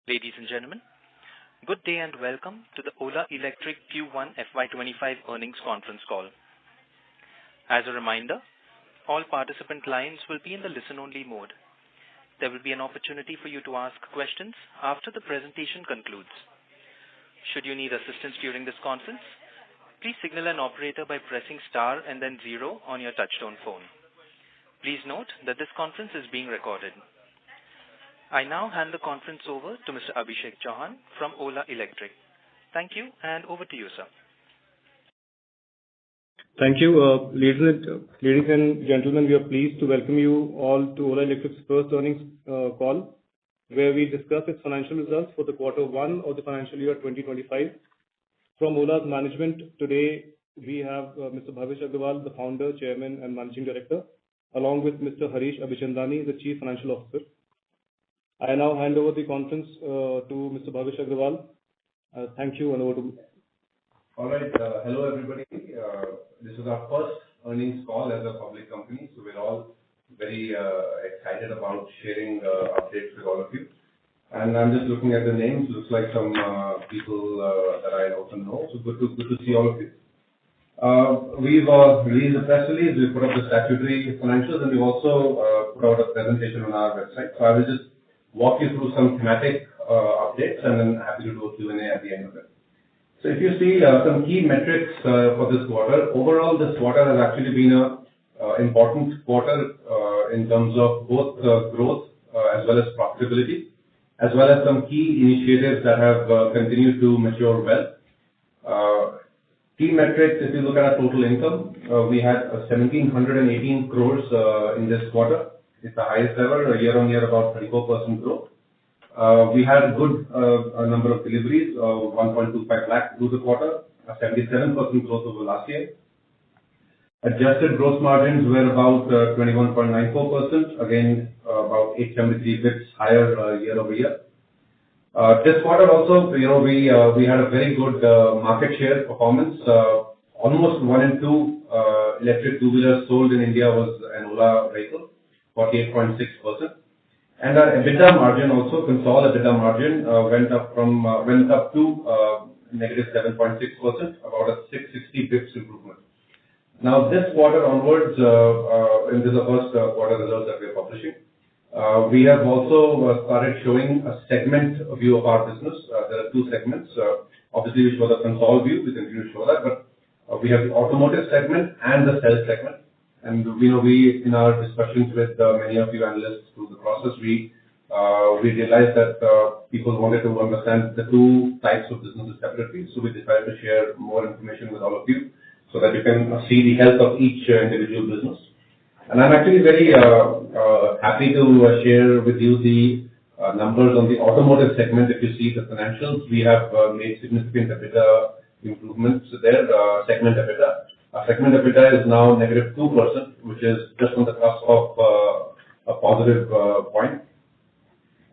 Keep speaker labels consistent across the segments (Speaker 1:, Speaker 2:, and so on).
Speaker 1: Ladies and gentlemen, good day and welcome to the Ola Electric Q1 FY25 earnings conference call. As a reminder, all participant lines will be in the listen-only mode. There will be an opportunity for you to ask questions after the presentation concludes. Should you need assistance during this conference, please signal an operator by pressing star and then 0 on your touchtone phone. Please note that this conference is being recorded. I now hand the conference over to Mr. Abhishek Chauhan from Ola Electric. Thank you, and over to you, sir.
Speaker 2: Thank you. Ladies and gentlemen, we are pleased to welcome you all to Ola Electric's first earnings call, where we discuss its financial results for the quarter 1 of the financial year 2025. From Ola's management, today we have Mr. Bhavish Aggarwal, the founder, chairman, and managing director, along with Mr. Harish Abichandani, the chief financial officer. I now hand over the conference to Mr. Bhavish Aggarwal. Thank you, and over to you.
Speaker 3: All right. Hello, everybody. This is our first earnings call as a public company, so we're all very excited about sharing updates with all of you. And I'm just looking at the names. Looks like some people that I also know. So good to see all of you. We've released a press release. We put up the statutory financials, and we've also put out a presentation on our website. So I will just walk you through some thematic updates, and then happy to do a Q&A at the end of it. So if you see some key metrics for this quarter, overall this quarter has actually been an important quarter in terms of both growth as well as profitability, as well as some key initiatives that have continued to mature well. Key metrics, if you look at our total income, we had 1,718 crores in this quarter. It's the highest ever, year-on-year about 34% growth. We had a good number of deliveries, 1.25 lakh through the quarter, a 77% growth over last year. Adjusted gross margins were about 21.94%, again about 873 bits higher year-over-year. This quarter also, we had a very good market share performance. Almost 1 in 2 electric two-wheelers sold in India was an Ola vehicle. 48.6%, and our EBITDA margin also, consolidated EBITDA margin, went up to negative 7.6%, about a 660 bips improvement. Now this quarter onwards, and this is the first quarter results that we are publishing, we have also started showing a segment view of our business. There are 2 segments. Obviously, we show the consolidated view. We continue to show that, but we have the automotive segment and the sales segment. And we in our discussions with many of you analysts through the process, we realized that people wanted to understand the 2 types of businesses separately. So we decided to share more information with all of you so that you can see the health of each individual business. And I'm actually very happy to share with you the numbers on the automotive segment. If you see the financials, we have made significant EBITDA improvements there, segment EBITDA. Our segment EBITDA is now negative 2%, which is just on the cusp of a positive point.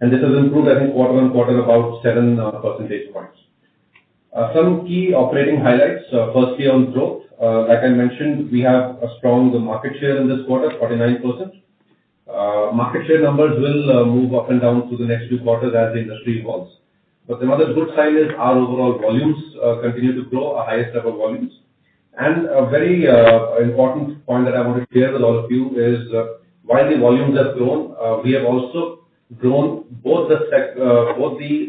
Speaker 3: And this has improved, I think, quarter on quarter about 7 percentage points. Some key operating highlights. Firstly, on growth, like I mentioned, we have a strong market share in this quarter, 49%. Market share numbers will move up and down through the next few quarters as the industry evolves. But another good sign is our overall volumes continue to grow, our highest ever volumes. And a very important point that I want to share with all of you is while the volumes have grown, we have also grown both the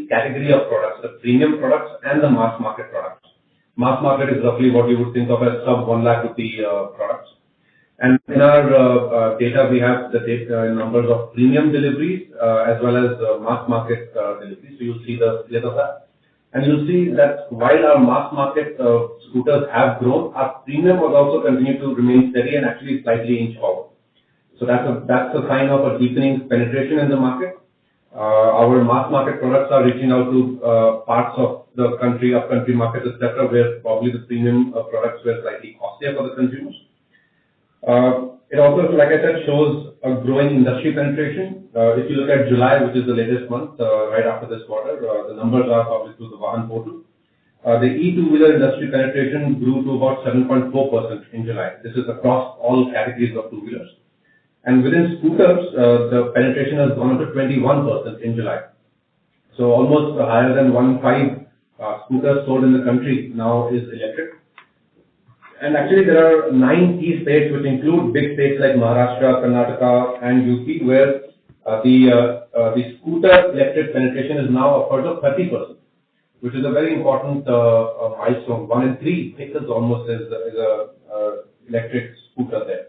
Speaker 3: category of products, the premium products and the mass market products. Mass market is roughly what you would think of as sub 1 lakh rupee products. And in our data, we have the data numbers of premium deliveries as well as mass market deliveries. So you'll see the split of that. And you'll see that while our mass market scooters have grown, our premium was also continued to remain steady and actually slightly inch forward. So that's a sign of a deepening penetration in the market. Our mass market products are reaching out to parts of the country, up-country markets, etc., where probably the premium products were slightly costlier for the consumers. It also, like I said, shows a growing industry penetration. If you look at July, which is the latest month, right after this quarter, the numbers are published through the Vahan portal. The e-two-wheeler industry penetration grew to about 7.4% in July. This is across all categories of two-wheelers. And within scooters, the penetration has gone up to 21% in July. So almost higher than 1.5 scooters sold in the country now is electric. And actually there are 9 key states which include big states like Maharashtra, Karnataka and UP, where the scooter electric penetration is now upwards of 30%, which is a very important milestone. 1 in 3 vehicles almost is a electric scooter there.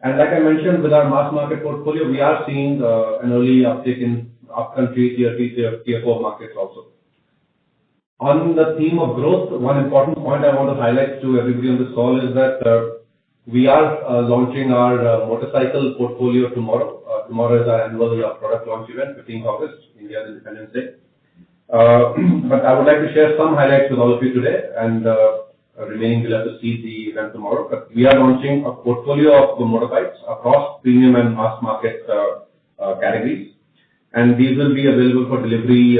Speaker 3: And like I mentioned, with our mass market portfolio, we are seeing an early uptick in upcountry tier 3, tier 4 markets also. On the theme of growth, one important point I want to highlight to everybody on this call is that we are launching our motorcycle portfolio tomorrow. Tomorrow is our annual product launch event, 15th August, India's Independence Day. But I would like to share some highlights with all of you today, and remaining will have to see the event tomorrow. But we are launching a portfolio of motorbikes across premium and mass market categories, and these will be available for delivery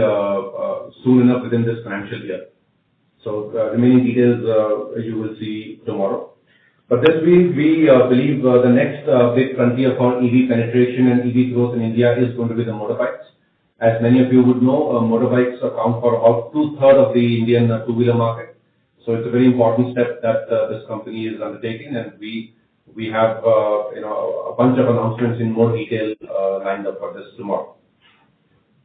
Speaker 3: soon enough within this financial year. So remaining details you will see tomorrow. But this week we believe the next big frontier for EV penetration and EV growth in India is going to be the motorbikes. As many of you would know, motorbikes account for about 2/3 of the Indian two-wheeler market. So it's a very important step that this company is undertaking, and we have a bunch of announcements in more detail lined up for this tomorrow.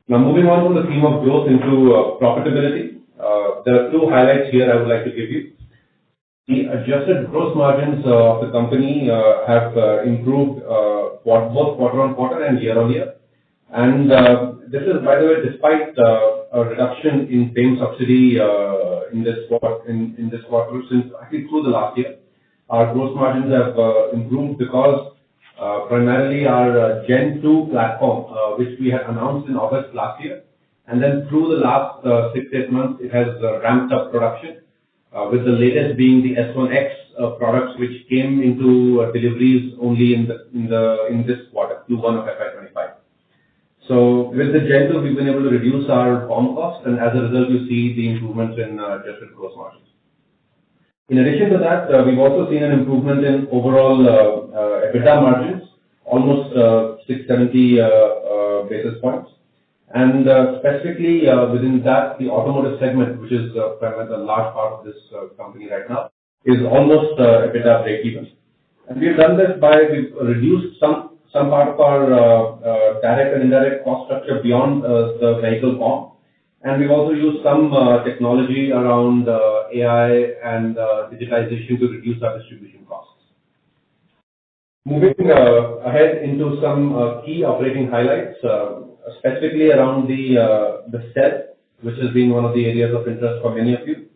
Speaker 3: Now moving on from the theme of growth into profitability, there are 2 highlights here I would like to give you. The adjusted gross margins of the company have improved both quarter-on-quarter and year-on-year. And this is, by the way, despite a reduction in FAME subsidy in this quarter since actually through the last year. Our gross margins have improved because primarily our Gen 2 platform, which we had announced in August last year, and then through the last 6-8 months, it has ramped up production, with the latest being the S1X products, which came into deliveries only in this quarter, Q1 of FY25. So with the Gen 2, we've been able to reduce our BOM cost, and as a result, you see the improvements in adjusted gross margins. In addition to that, we've also seen an improvement in overall EBITDA margins, almost 670 basis points. And specifically within that, the automotive segment, which is primarily a large part of this company right now, is almost EBITDA breakeven. And we've done this by we've reduced some part of our direct and indirect cost structure beyond the vehicle BOM. And we've also used some technology around AI and digitization to reduce our distribution costs. Moving ahead into some key operating highlights, specifically around the cell, which has been one of the areas of interest for many of you.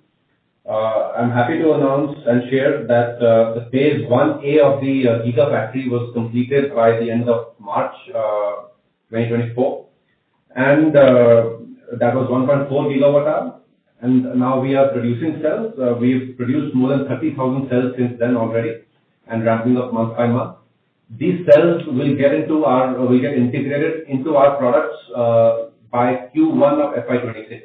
Speaker 3: I'm happy to announce and share that the phase 1A of the Gigafactory was completed by the end of March 2024. And that was 1.4 gigawatt-hour, and now we are producing cells. We've produced more than 30,000 cells since then already, and ramping up month by month. These cells will get integrated into our products by Q1 of FY26,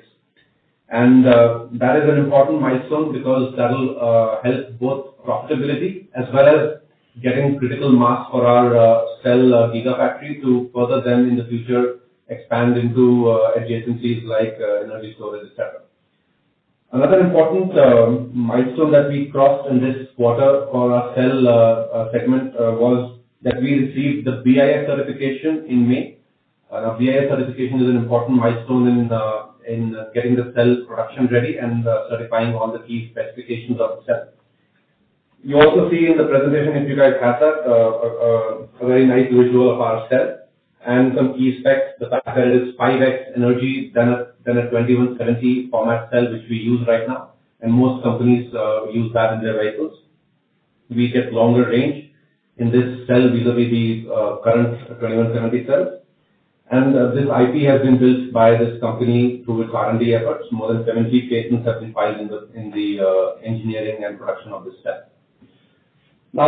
Speaker 3: and that is an important milestone because that will help both profitability as well as getting critical mass for our cell Gigafactory to further then in the future expand into adjacencies like energy storage, etc. Another important milestone that we crossed in this quarter for our cell segment was that we received the BIS certification in May. Now, BIS certification is an important milestone in getting the cell production ready and certifying all the key specifications of the cell. You also see in the presentation, if you guys have that, a very nice visual of our cell and some key specs. The fact that it is 5x energy than a 2170 format cell, which we use right now, and most companies use that in their vehicles. We get longer range in this cell vis-a-vis the current 2170 cells. And this IP has been built by this company through its R&D efforts. More than 70 patents have been filed in the engineering and production of this cell. Now,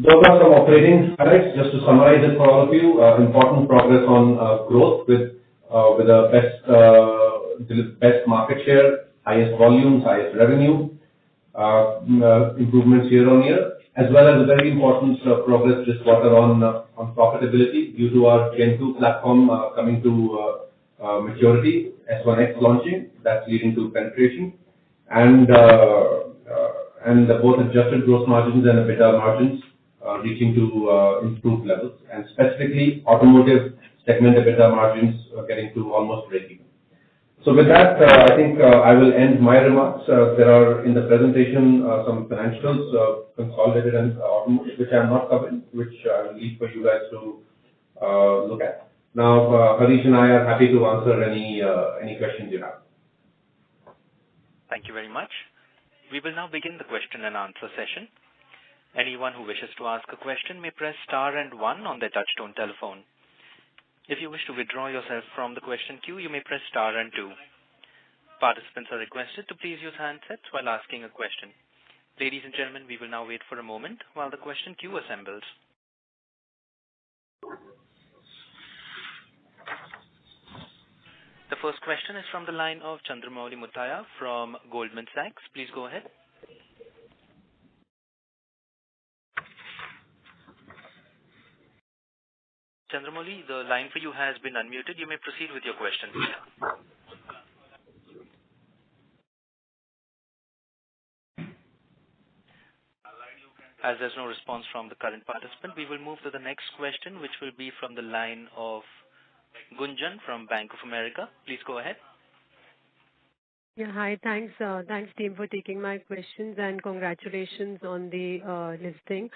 Speaker 3: those are some operating highlights. Just to summarize it for all of you, important progress on growth with a best market share, highest volumes, highest revenue, improvements year on year, as well as a very important progress this quarter on profitability due to our Gen 2 platform coming to maturity, S1X launching, that's leading to penetration, and both adjusted gross margins and EBITDA margins reaching to improved levels, and specifically automotive segment EBITDA margins getting to almost breakeven. So with that, I think I will end my remarks. There are in the presentation some financials, consolidated and automotive, which I am not covering, which I will leave for you guys to look at. Now, Harish and I are happy to answer any questions you have.
Speaker 1: Thank you very much. We will now begin the question and answer session. Anyone who wishes to ask a question may press star and 1 on their touchtone telephone. If you wish to withdraw yourself from the question queue, you may press star and 2. Participants are requested to please use handsets while asking a question. Ladies and gentlemen, we will now wait for a moment while the question queue assembles. The first question is from the line of Chandramouli Muthiah from Goldman Sachs. Please go ahead. Chandramouli, the line for you has been unmuted. You may proceed with your question. As there's no response from the current participant, we will move to the next question, which will be from the line of Gunjan from Bank of America. Please go ahead.
Speaker 4: Yeah, hi. Thanks, team, for taking my questions, and congratulations on the listing.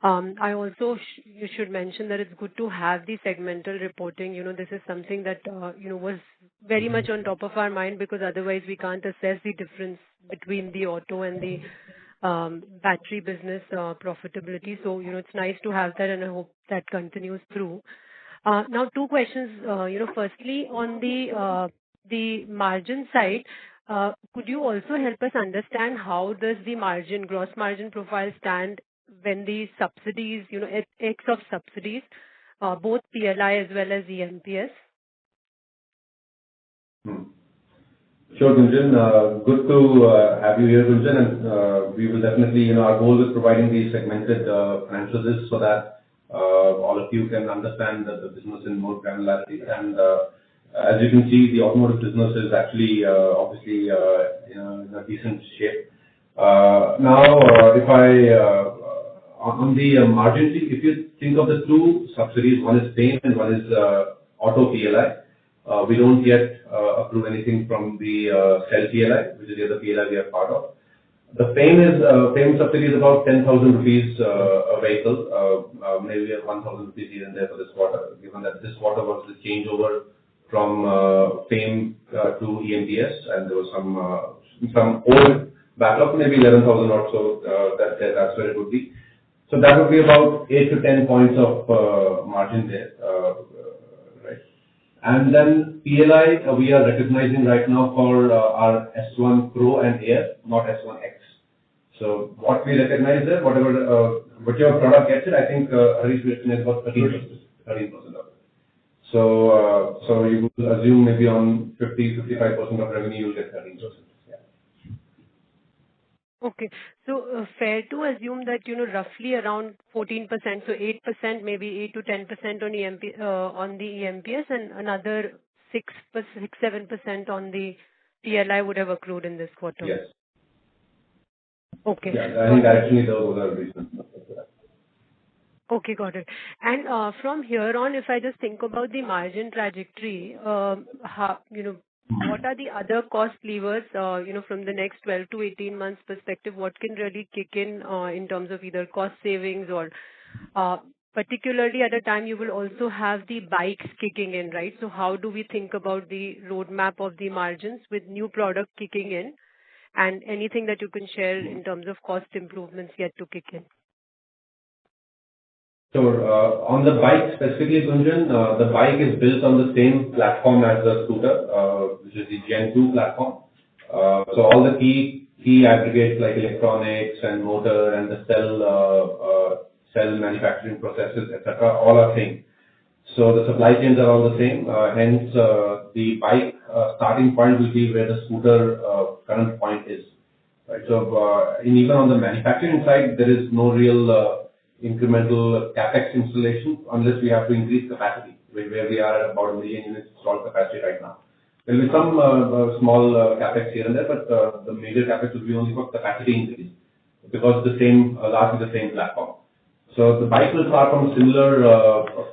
Speaker 4: I also you should mention that it's good to have the segmental reporting. This is something that was very much on top of our mind, because otherwise we can't assess the difference between the auto and the battery business profitability. So it's nice to have that, and I hope that continues through. Now, two questions. Firstly, on the margin side, could you also help us understand how does the gross margin profile stand when the subsidies, X of subsidies, both PLI as well as EMPS?
Speaker 3: Sure, Gunjan. Good to have you here, Gunjan, and we will definitely, our goal with providing these segmented financials is so that all of you can understand the business in more granularity. And as you can see, the automotive business is actually obviously in a decent shape. Now, if on the margin, if you think of the two subsidies, one is FAME and one is auto PLI. We don't yet approve anything from the cell PLI, which is the other PLI we are part of. The FAME subsidy is about 10,000 rupees a vehicle, maybe 1,000 rupees here and there for this quarter, given that this quarter was the changeover from FAME to EMPS, and there was some old backlog, maybe 11,000 or so. That's where it would be. So that would be about 8 to 10 points of margin there, right? And then PLI, we are recognizing right now for our S1 Pro and Air, not S1X. So what we recognize there, whichever product gets it, I think Harish mentioned is about 13% of it. So you would assume maybe on 50-55% of revenue you'll get 13%.
Speaker 4: Okay. So fair to assume that, roughly around 14%, so 8%, maybe 8 to 10% on the EMPS, and another 6-7% on the PLI would have accrued in this quarter.
Speaker 3: Yes.
Speaker 4: Okay.
Speaker 3: Yeah, I think actually those are reasons.
Speaker 4: Okay, got it. And from here on, if I just think about the margin trajectory, what are the other cost levers, from the next 12 to 18 months perspective, what can really kick in terms of either cost savings or particularly at a time you will also have the bikes kicking in, right? So how do we think about the roadmap of the margins with new product kicking in, and anything that you can share in terms of cost improvements yet to kick in?
Speaker 3: Sure. On the bike specifically, Gunjan, the bike is built on the same platform as the scooter, which is the Gen 2 platform. So all the key aggregates like electronics and motor and the cell manufacturing processes, etc., all are same. So the supply chains are all the same. Hence, the bike starting point will be where the scooter current point is. Right. So even on the manufacturing side, there is no real incremental capex installation unless we have to increase capacity, where we are at about 1 million units installed capacity right now. There will be some small capex here and there, but the major capex will be only for capacity increase because the same, largely the same platform. So the bike will start from a similar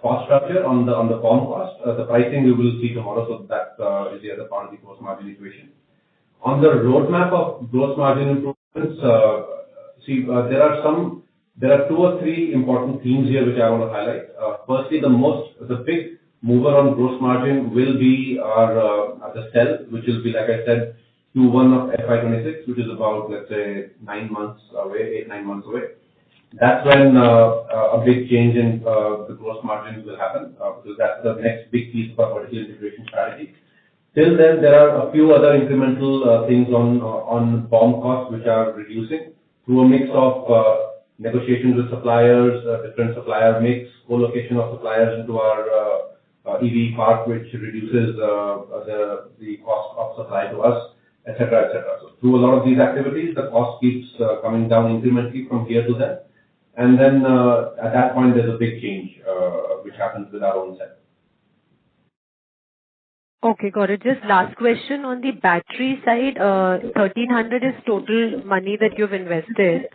Speaker 3: cost structure on the BOM cost. The pricing we will see tomorrow, so that is the other part of the gross margin equation. On the roadmap of gross margin improvements, there are 2 or 3 important themes here which I want to highlight. Firstly, the big mover on gross margin will be our the cell, which will be, like I said, Q1 of FY26, which is about, let's say, 9 months away, 8-9 months away. That's when a big change in the gross margins will happen, because that's the next big piece of our vertical integration strategy. Till then, there are a few other incremental things on BOM costs which are reducing through a mix of negotiations with suppliers, different supplier mix, co-location of suppliers into our EV park, which reduces the cost of supply to us, etc., etc. So through a lot of these activities, the cost keeps coming down incrementally from here to there. And then at that point, there's a big change which happens with our own set.
Speaker 4: Okay, got it. Just last question on the battery side. 1,300 is total money that you've invested.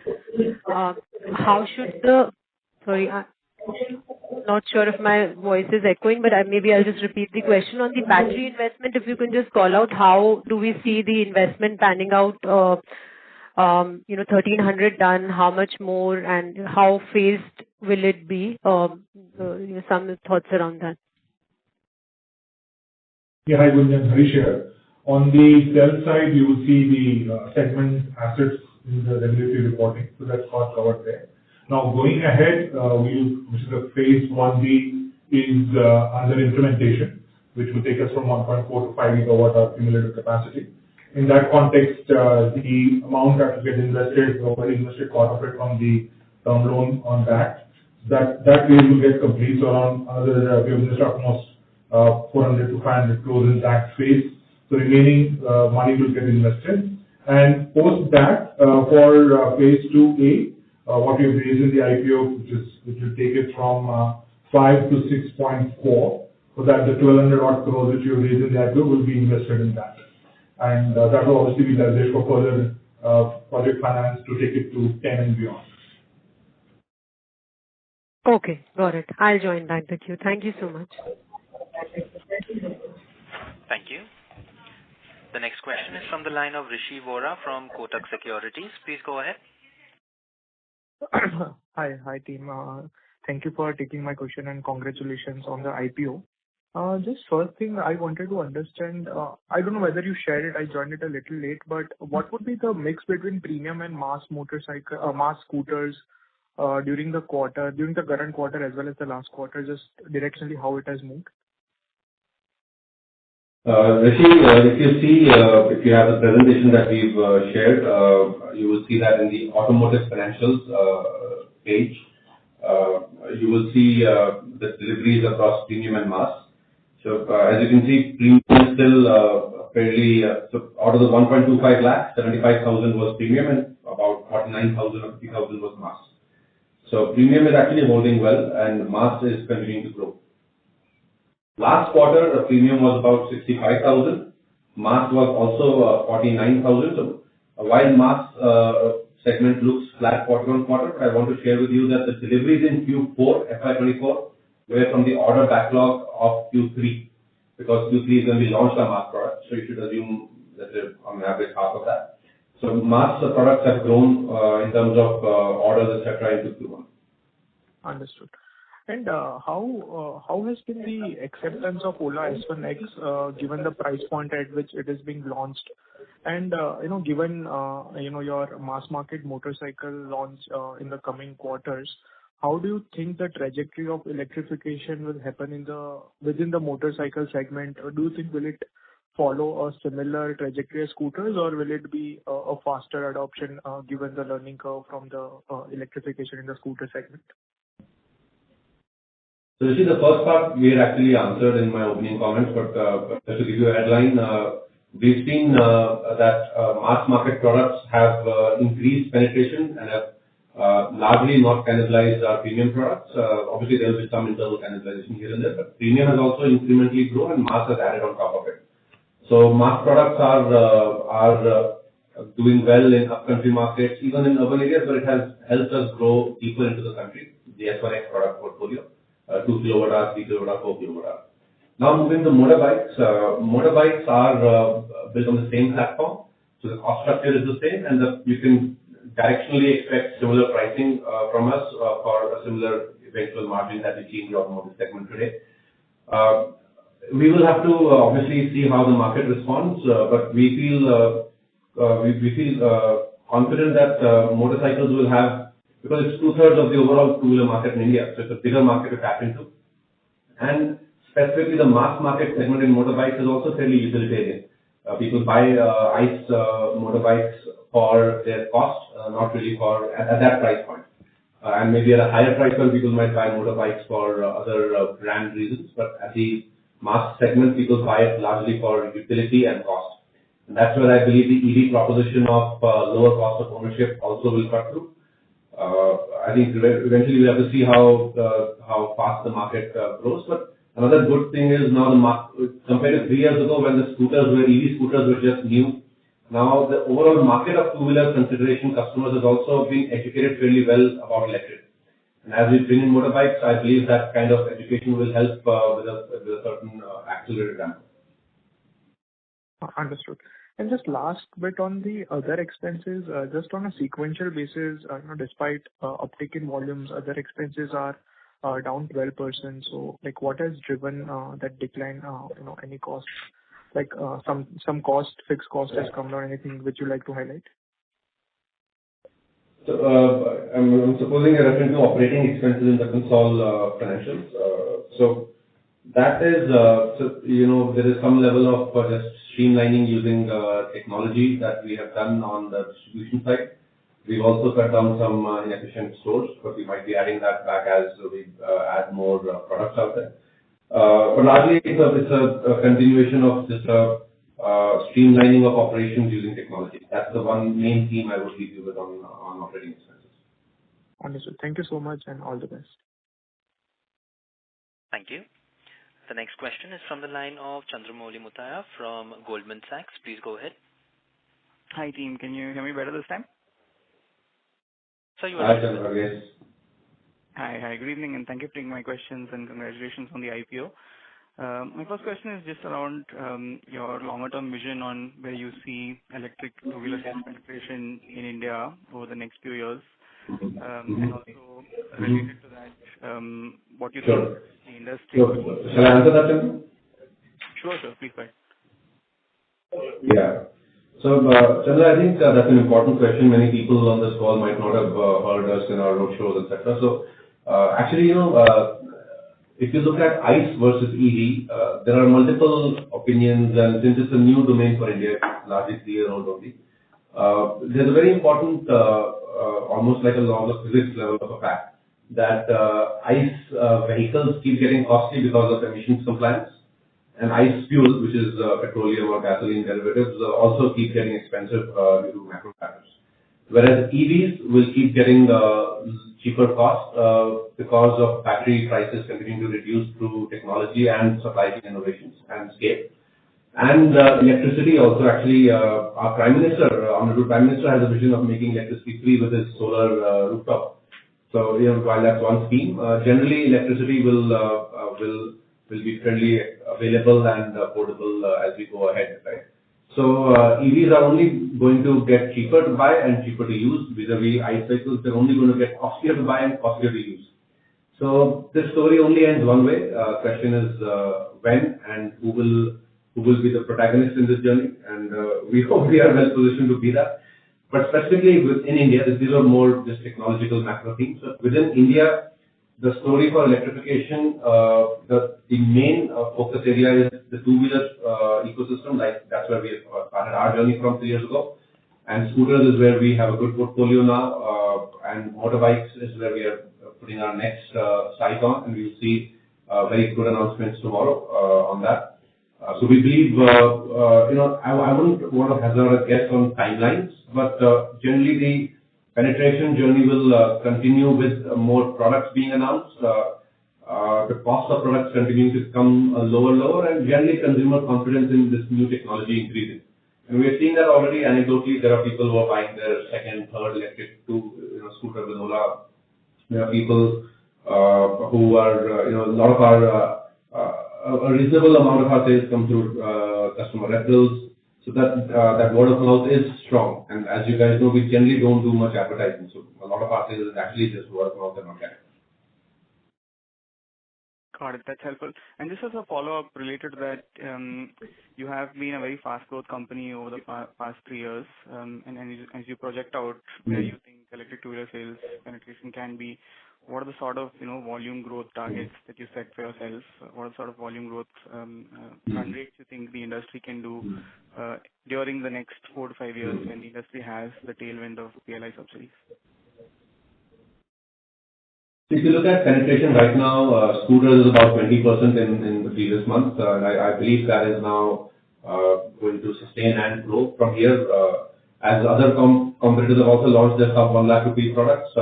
Speaker 4: How should sorry, I'm not sure if my voice is echoing, but maybe I'll just repeat the question. On the battery investment, if you can just call out, how do we see the investment panning out? 1,300 done, how much more, and how phased will it be? Some thoughts around that.
Speaker 5: Yeah, hi, Gunjan, Harish here. On the cell side, you will see the segment assets in the regulatory reporting, so that's all covered there. Now, going ahead, which is the phase 1B, is under implementation, which will take us from 1.4 to 5 gigawatt of cumulative capacity. In that context, the amount that will get invested, already invested part of it from the term loan on that phase will get complete. So around another, we have invested almost 400 to 500 crores in that phase. So remaining money will get invested. And post that, for phase 2A, what we have raised in the IPO, which will take it from 5 to 6.4, so that the 1,200 odd crores which you have raised in the IPO will be invested in that. And that will obviously be leveraged for further project finance to take it to 10 and beyond.
Speaker 4: Okay, got it. I'll join back the queue. Thank you so much.
Speaker 1: Thank you. The next question is from the line of Rishi Vora from Kotak Securities. Please go ahead.
Speaker 6: Hi team. Thank you for taking my question and congratulations on the IPO. Just first thing I wanted to understand, I don't know whether you shared it, I joined it a little late, but what would be the mix between premium and mass motorcycle, mass scooters during the current quarter as well as the last quarter, just directionally how it has moved?
Speaker 3: Rishi, if you see, if you have the presentation that we've shared, you will see that in the automotive financials page, you will see the deliveries across premium and mass. So as you can see, premium is still fairly, so out of the 1.25 lakhs, 75,000 was premium and about 49,000 or 50,000 was mass. So premium is actually holding well and mass is continuing to grow. Last quarter, the premium was about 65,000. Mass was also 49,000. So while mass segment looks flat quarter on quarter, I want to share with you that the deliveries in Q4 FY24 were from the order backlog of Q3, because Q3 is when we launched our mass product. So you should assume that on average half of that. So mass products have grown in terms of orders, etc. into Q1.
Speaker 6: Understood. And how has been the acceptance of Ola S1X given the price point at which it is being launched? And given your mass market motorcycle launch in the coming quarters, how do you think the trajectory of electrification will happen within the motorcycle segment? Or do you think will it follow a similar trajectory as scooters, or will it be a faster adoption given the learning curve from the electrification in the scooter segment?
Speaker 3: So this is the first part we had actually answered in my opening comments, but just to give you a headline, we've seen that mass market products have increased penetration and have largely not cannibalized our premium products. Obviously, there will be some internal cannibalization here and there, but premium has also incrementally grown and mass has added on top of it. So mass products are doing well in upcountry markets, even in urban areas, but it has helped us grow deeper into the country, the S1X product portfolio, 2 kWh, 3 kWh, 4 kWh. Now moving to motorbikes. Motorbikes are built on the same platform, so the cost structure is the same, and you can directionally expect similar pricing from us for a similar eventual margin that we see in the automotive segment today. We will have to obviously see how the market responds, but we feel confident that motorcycles will have, because it's 2/3 of the overall two-wheeler market in India, so it's a bigger market to tap into. And specifically, the mass market segment in motorbikes is also fairly utilitarian. People buy ICE motorbikes for their cost, not really for at that price point. And maybe at a higher price point, people might buy motorbikes for other brand reasons, but at the mass segment, people buy it largely for utility and cost. And that's where I believe the EV proposition of lower cost of ownership also will cut through. I think eventually we have to see how fast the market grows. But another good thing is now compared to 3 years ago when the EV scooters were just new, now the overall market of two-wheeler consideration customers is also being educated fairly well about electric. And as we bring in motorbikes, I believe that kind of education will help with a certain accelerated ramp.
Speaker 6: Understood. And just last bit on the other expenses, just on a sequential basis, despite uptick in volumes, other expenses are down 12%. So, like, what has driven that decline? Any cost, like some cost, fixed cost has come down. Anything which you like to highlight?
Speaker 3: So, I'm supposing you're referring to operating expenses in the consolidated financials. So that is, there is some level of just streamlining using technology that we have done on the distribution side. We've also cut down some inefficient stores, but we might be adding that back as we add more products out there. But largely, it's a continuation of this streamlining of operations using technology. That's the one main theme I would leave you with on operating expenses.
Speaker 6: Understood. Thank you so much, and all the best.
Speaker 1: Thank you. The next question is from the line of Chandramouli Muthiah from Goldman Sachs. Please go ahead.
Speaker 7: Hi, team. Can you hear me better this time?
Speaker 1: Sir, you
Speaker 3: Hi,
Speaker 1: are.
Speaker 3: Chandra, yes.
Speaker 7: Hi. Good evening, and thank you for taking my questions, and congratulations on the IPO. My first question is just around your longer-term vision on where you see electric two-wheeler penetration in India over the next few years. And also related to that, what you think the industry...
Speaker 3: Sure. Shall I answer that, Chandra?
Speaker 7: Sure. Please go ahead.
Speaker 3: Yeah. So, Chandra, I think that's an important question. Many people on this call might not have heard us in our roadshows, etc. So, actually, if you look at ICE versus EV, there are multiple opinions, and since it's a new domain for India, largely 3-year-old only, there's a very important, almost like a law of physics level of a fact, that ICE vehicles keep getting costly because of emissions compliance, and ICE fuel, which is petroleum or gasoline derivatives, also keep getting expensive due to macro factors. Whereas EVs will keep getting cheaper cost because of battery prices continuing to reduce through technology and supply chain innovations and scale. And electricity also, actually, our Prime Minister, Honorable Prime Minister, has a vision of making electricity free with his solar rooftop. So, while that's one scheme, generally electricity will be fairly available and affordable as we go ahead, right? So EVs are only going to get cheaper to buy and cheaper to use. Vis-a-vis ICE vehicles, they're only going to get costlier to buy and costlier to use. So this story only ends one way. Question is when and who will be the protagonist in this journey, and we hope we are well positioned to be that. But specifically within India, these are more just technological macro themes. So within India, the story for electrification, the main focus area is the two-wheeler ecosystem. Like that's where we started our journey from 3 years ago, and scooters is where we have a good portfolio now, and motorbikes is where we are putting our next sight on, and we will see very good announcements tomorrow on that. So we believe, I wouldn't want to hazard a guess on timelines, but generally penetration journey will continue with more products being announced. The cost of products continuing to come lower, and generally consumer confidence in this new technology increasing. And we are seeing that already anecdotally. There are people who are buying their second, third electric scooter with Ola. There are people who are, a lot of our, a reasonable amount of our sales come through customer referrals. So that word of mouth is strong. And as you guys know, we generally don't do much advertising. So a lot of our sales is actually just word of mouth and organic.
Speaker 7: Got it. That's helpful. And just as a follow-up related to that, you have been a very fast growth company over the past 3 years. And as you project out where you think electric two-wheeler sales penetration can be, what are the sort of volume growth targets that you set for yourself? What are the sort of volume growth run rates you think the industry can do during the next 4 to 5 years when the industry has the tailwind of PLI subsidies?
Speaker 3: If you look at penetration right now, scooters is about 20% in the previous month. I believe that is now going to sustain and grow from here. As other competitors have also launched their sub 1 lakh rupee products,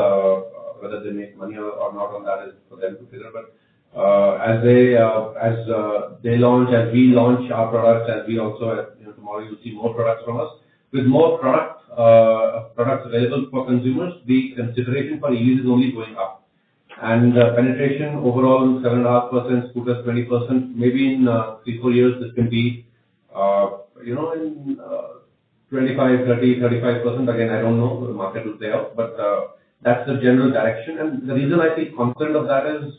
Speaker 3: whether they make money or not on that is for them to figure. But as they launch, as we launch our products, as we also tomorrow you'll see more products from us. With more products available for consumers, the consideration for EVs is only going up. And penetration overall 7.5%, scooters 20%. Maybe in 3-4 years this can be, in 25, 30, 35%. Again, I don't know. The market will play out, but that's the general direction. And the reason I feel confident of that is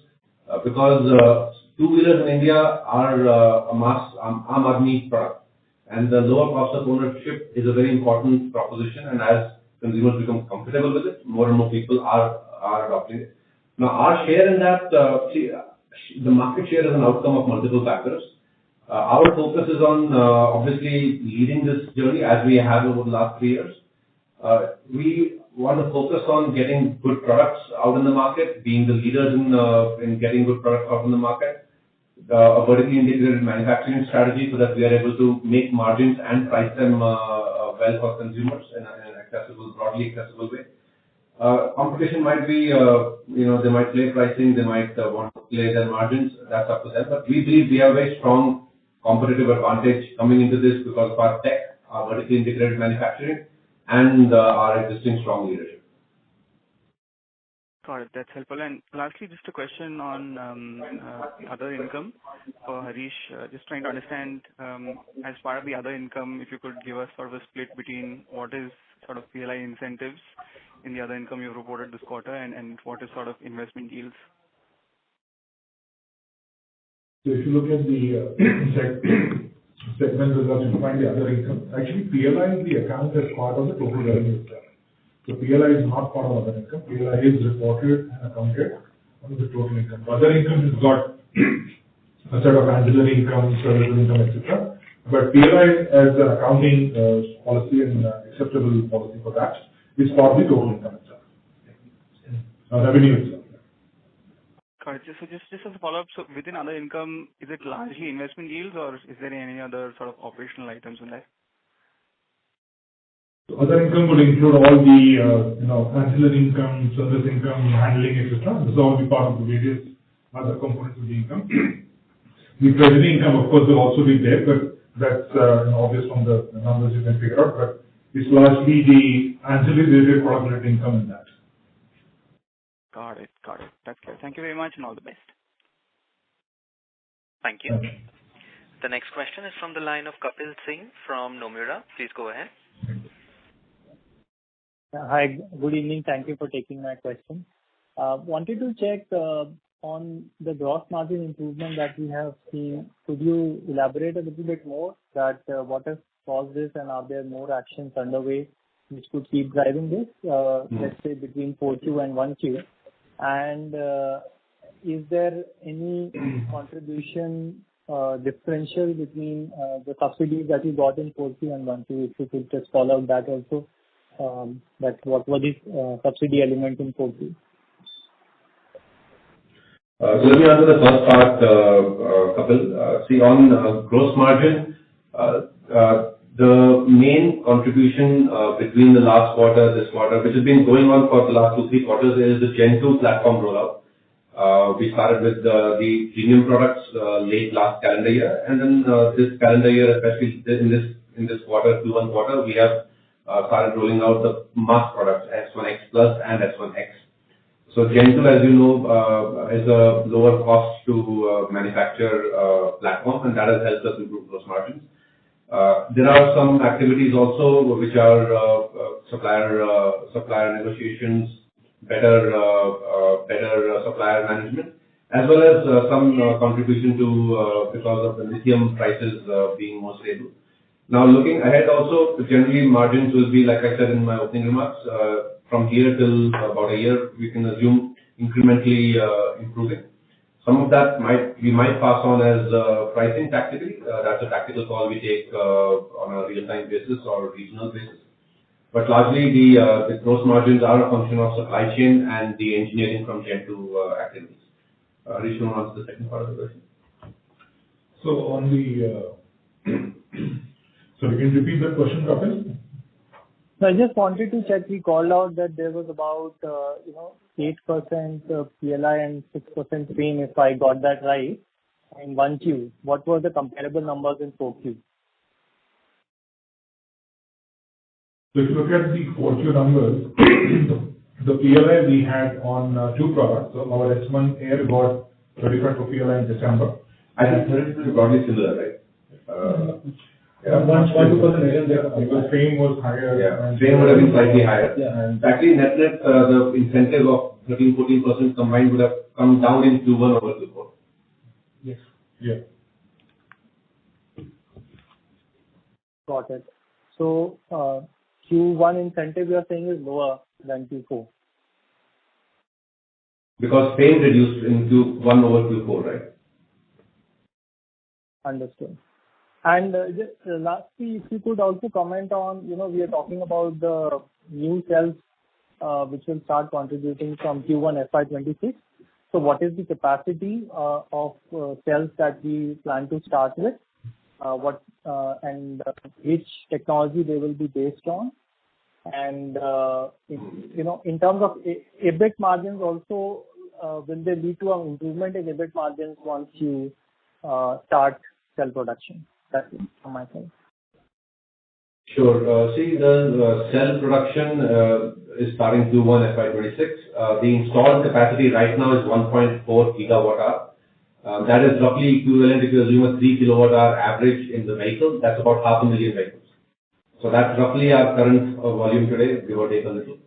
Speaker 3: because two-wheelers in India are a mass Aam Aadmi product, and the lower cost of ownership is a very important proposition. And as consumers become comfortable with it, more and more people are adopting it. Now, our share in that, the market share is an outcome of multiple factors. Our focus is on obviously leading this journey as we have over the last 3 years. We want to focus on getting good products out in the market, being the leaders in getting good products out in the market, a vertically integrated manufacturing strategy so that we are able to make margins and price them well for consumers in an broadly accessible way. Competition might be, they might play pricing, they might want to play their margins. That's up to them. But we believe we have a very strong competitive advantage coming into this because of our tech, our vertically integrated manufacturing, and our existing strong leadership.
Speaker 7: Got it. That's helpful. And lastly, just a question on other income for Harish. Just trying to understand, as part of the other income, if you could give us sort of a split between what is sort of PLI incentives in the other income you reported this quarter and what is sort of investment yields?
Speaker 5: So if you look at the segment results, you find the other income. Actually, PLI is the account as part of the total revenue itself. So PLI is not part of other income. PLI is reported and accounted under the total income. Other income has got a set of ancillary income, service income, etc. But PLI as an accounting policy and acceptable policy for that is part of the total income itself, revenue itself.
Speaker 7: Got it. So just as a follow-up, so within other income, is it largely investment yields or is there any other sort of operational items in there?
Speaker 5: So other income would include all the ancillary income, service income, handling, etc. This will all be part of the various other components of the income. The treasury income, of course, will also be there, but that's obvious from the numbers you can figure out. But it's largely the ancillary related product related income in that.
Speaker 7: Got it. That's clear. Thank you very much and all the best.
Speaker 1: Thank you. The next question is from the line of Kapil Singh from Nomura. Please go ahead.
Speaker 8: Hi, good evening. Thank you for taking my question. Wanted to check on the gross margin improvement that we have seen. Could you elaborate a little bit more that what has caused this and are there more actions underway which could keep driving this, let's say between 4Q and 1Q? And is there any contribution differential between the subsidies that you got in 4Q and 1Q? If you could just call out that also, that what was this subsidy element in 4Q?
Speaker 3: So let me answer the first part, Kapil. See, on gross margin, The main contribution between the last quarter, this quarter, which has been going on for the last 2-3 quarters, is the Gen 2 platform rollout. We started with the premium products late last calendar year, and then this calendar year, especially in this quarter, Q1 quarter, we have started rolling out the mass products, S1X Plus and S1X. So Gen 2, as you know, is a lower cost to manufacture platform, and that has helped us improve gross margins. There are some activities also which are supplier negotiations, better supplier management, as well as some contribution to because of the lithium prices being more stable. Now, looking ahead also, generally margins will be, like I said in my opening remarks, from here till about a year, we can assume incrementally improving. Some of that we might pass on as pricing tactically. That's a tactical call we take on a real-time basis or regional basis. But largely, the gross margins are a function of supply chain and the engineering from Gen 2 activities. Harish, you want to answer the second part of the question?
Speaker 5: So on the, so you can repeat the question, Kapil?
Speaker 8: So I just wanted to check, we called out that there was about, 8% PLI and 6% FAME, if I got that right, in 1Q. What were the comparable numbers in 4Q?
Speaker 5: So if you look at the 4Q numbers, the PLI we had on 2 products. So our S1 Air got certified for PLI in December.
Speaker 3: I think 30 is broadly similar, right?
Speaker 5: Yeah, 1-2% there. Because FAME was higher.
Speaker 3: Yeah, FAME would have been slightly higher.
Speaker 5: Yeah.
Speaker 3: And actually, net, the incentive of 13-14% combined would have come down in Q1 over Q4.
Speaker 5: Yes. Yeah.
Speaker 8: Got it. So, Q1 incentive you are saying is lower than Q4?
Speaker 3: Because FAME reduced in Q1 over Q4, right?
Speaker 8: Understood. And just lastly, if you could also comment on, we are talking about the new cells which will start contributing from Q1 FY26. So what is the capacity of cells that we plan to start with? And which technology they will be based on? And in terms of EBIT margins also, will they lead to an improvement in EBIT margins once you start cell production? That's it from my side.
Speaker 3: Sure. See, the cell production is starting Q1 FY26. The installed capacity right now is 1.4 gigawatt-hour. That is roughly equivalent, if you assume a 3 kilowatt-hour average in the vehicle, that's about 500,000 vehicles. So that's roughly our current volume today, give or take a little.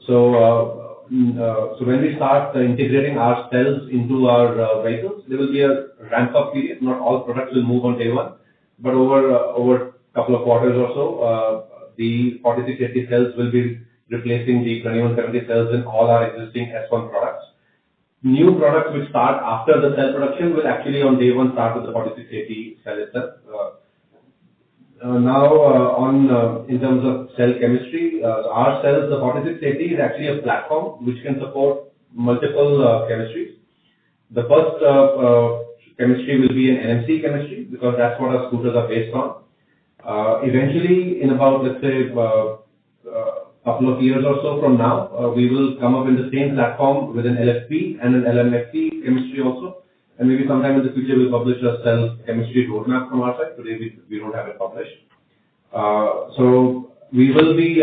Speaker 3: So when we start integrating our cells into our vehicles, there will be a ramp-up period. Not all products will move on day one, but over a couple of quarters or so, the 4680 cells will be replacing the 2170 cells in all our existing S1 products. New products which start after the cell production will actually on day one start with the 4680 cell itself. In terms of cell chemistry, our cells, the 4680 is actually a platform which can support multiple chemistries. The first chemistry will be an NMC chemistry because that's what our scooters are based on. Eventually, in about, let's say, couple of years or so from now, we will come up in the same platform with an LFP and an LMFP chemistry also. And maybe sometime in the future, we'll publish a cell chemistry roadmap from our side. Today, we don't have it published. So we will be,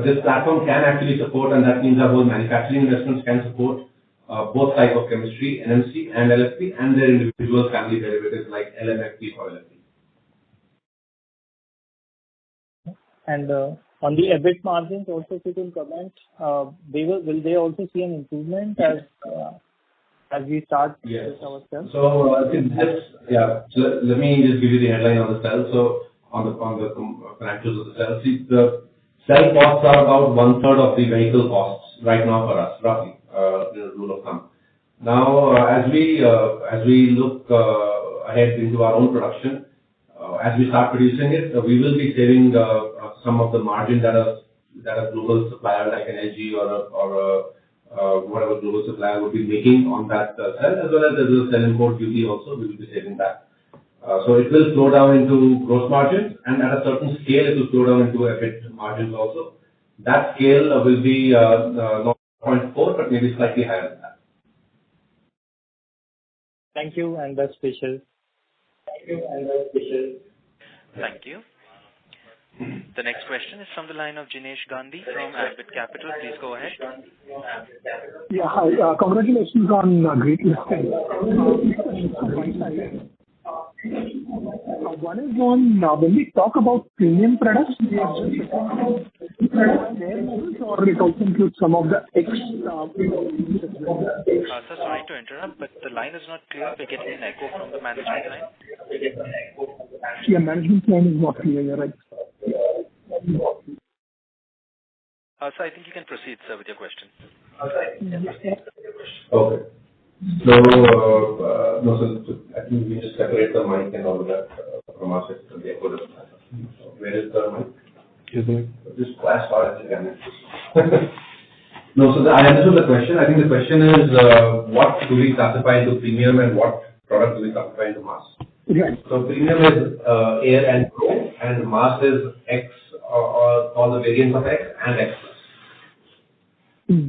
Speaker 3: this platform can actually support, and that means our whole manufacturing investments can support both types of chemistry, NMC and LFP, and their individual family derivatives like LMFP or LFP.
Speaker 8: And on the EBIT margins also, if you can comment, will they also see an improvement as we start with our cells?
Speaker 3: So let me just give you the headline on the cell. So on the financials of the cell, see, the cell costs are about 1/3 of the vehicle costs right now for us, roughly, rule of thumb. Now, as we look ahead into our own production, as we start producing it, we will be saving some of the margin that a global supplier like an LG or whatever global supplier would be making on that cell, as well as there's a cell import duty also, we will be saving that. So it will flow down into gross margins, and at a certain scale, it will flow down into EBIT margins also. That scale will be 0.4, but maybe slightly higher than that.
Speaker 8: Thank you, and best wishes.
Speaker 1: Thank you. The next question is from the line of Jinesh Gandhi from Ambit Capital. Please go ahead.
Speaker 9: Yeah, hi. Congratulations on great listing. One is on when we talk about premium products, we are just talking about their models, or it also includes some of the X.
Speaker 1: Sir, sorry to interrupt, but the line is not clear. We're getting an echo from the management line.
Speaker 9: Yeah, management line is not clear. You're right.
Speaker 1: Sir, I think you can proceed, sir, with your question.
Speaker 3: Okay. So, no, so I think we just separate the mic and all of that from our side. So the echo doesn't matter. So where is the mic? Just go as far as you can. No, so I understood the question. I think the question is, what do we classify into premium and what product do we classify into mass?
Speaker 9: Right.
Speaker 3: So premium is Air and Pro, and mass is X, or all the variants of X and X plus.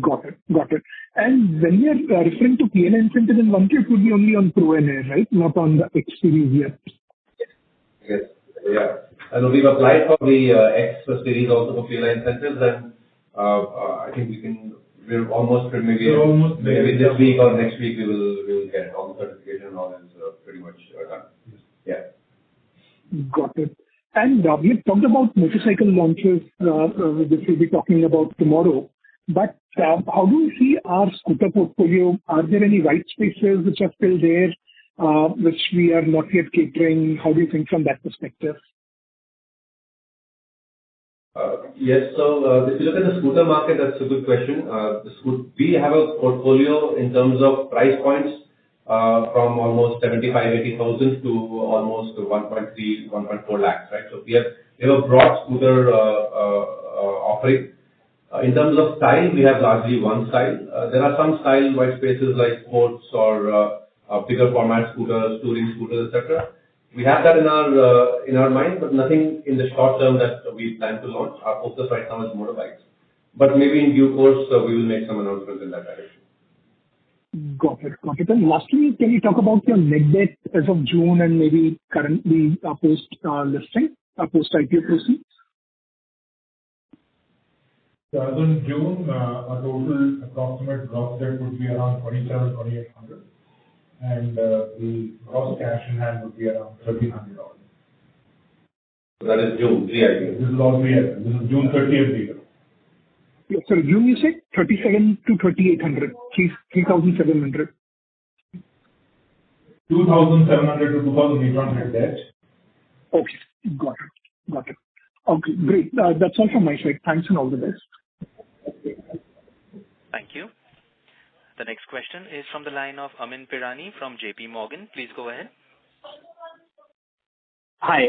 Speaker 9: Got it. And when we are referring to PLI incentive in one case, it would be only on Pro and Air, right? Not on the X series yet.
Speaker 3: Yes. Yeah. And we've applied for the X series also for PLI incentives, and I think we're almost maybe this week or next week we will get it. All the certification and all is pretty much done. Yeah.
Speaker 9: Got it. And we have talked about motorcycle launches, which we'll be talking about tomorrow. But how do we see our scooter portfolio? Are there any white spaces which are still there, which we are not yet catering? How do you think from that perspective?
Speaker 3: Yes. So, if you look at the scooter market, that's a good question. We have a portfolio in terms of price points from almost 75,000-80,000 to almost 1.4 lakhs, right? So we have a broad scooter offering. In terms of style, we have largely one style. There are some style white spaces like sports or bigger format scooters, touring scooters, etc. We have that in our mind, but nothing in the short term that we plan to launch. Our focus right now is motorbikes. But maybe in due course, we will make some announcements in that direction.
Speaker 9: Got it. And lastly, can you talk about your net debt as of June and maybe currently post listing, post IPO proceeds?
Speaker 5: So as on June, our total approximate gross debt would be around 2,800, and the gross cash in hand would be around $1,300.
Speaker 3: So that is June, pre-IPO.
Speaker 5: This is all pre-IPO. This is June 30th data.
Speaker 9: Yeah, sorry, June you said 37 to 2,800, 3,700.
Speaker 5: 2,700 to 2,800 debt.
Speaker 9: Okay, got it. Okay, great. That's all from my side. Thanks and all the best.
Speaker 1: Thank you. The next question is from the line of Amin Pirani from JP Morgan. Please go ahead.
Speaker 10: Hi,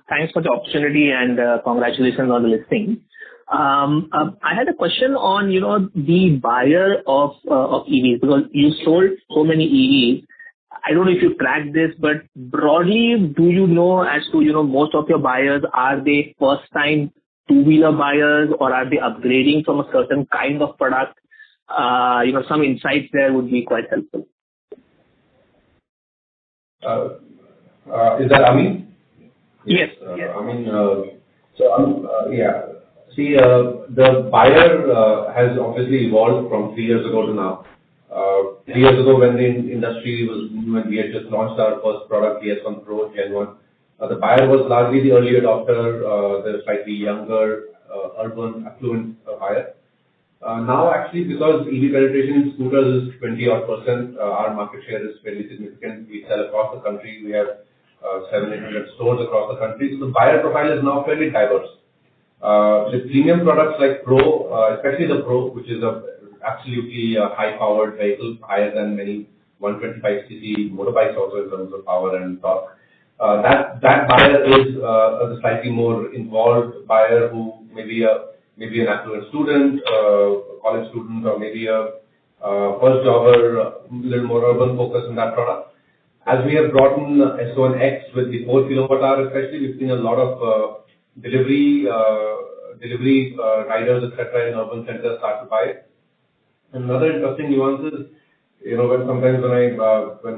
Speaker 10: thanks for the opportunity and congratulations on the listing. I had a question on, the buyer of EVs, because you sold so many EVs. I don't know if you track this, but broadly, do you know as to, most of your buyers, are they first-time two-wheeler buyers or are they upgrading from a certain kind of product? Some insights there would be quite helpful.
Speaker 3: Is that Amin?
Speaker 10: Yes.
Speaker 3: Yeah. See, the buyer has obviously evolved from 3 years ago to now. 3 years ago, when the industry was new and we had just launched our first product, the S1 Pro Gen 1, the buyer was largely the early adopter, the slightly younger, urban, affluent buyer. Now, actually, because EV penetration in scooters is 20-odd%, our market share is fairly significant. We sell across the country. We have 700-800 stores across the country. So the buyer profile is now fairly diverse. The premium products like Pro, especially the Pro, which is a absolutely high-powered vehicle, higher than many 125cc motorbikes also in terms of power and torque. That buyer is a slightly more involved buyer who maybe an affluent student, college student, or maybe a first jobber, a little more urban focus on that product. As we have brought in S1X with the 4 kilowatt hour especially, we've seen a lot of delivery riders, etc., in urban centers start to buy it. Another interesting nuance is, when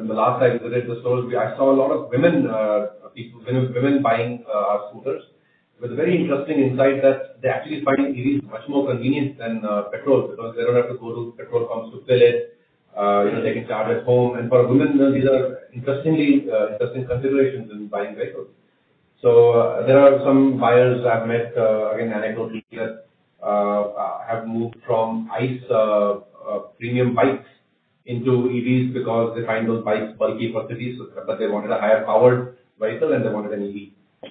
Speaker 3: the last I visited the stores, I saw a lot of women buying our scooters, with a very interesting insight that they actually find EVs much more convenient than petrol, because they don't have to go to petrol pumps to fill it. They can charge at home, and for women, these are interesting considerations in buying vehicles. So there are some buyers I've met, again anecdotally, that have moved from ICE premium bikes into EVs because they find those bikes bulky for cities, but they wanted a higher powered vehicle and they wanted an EV.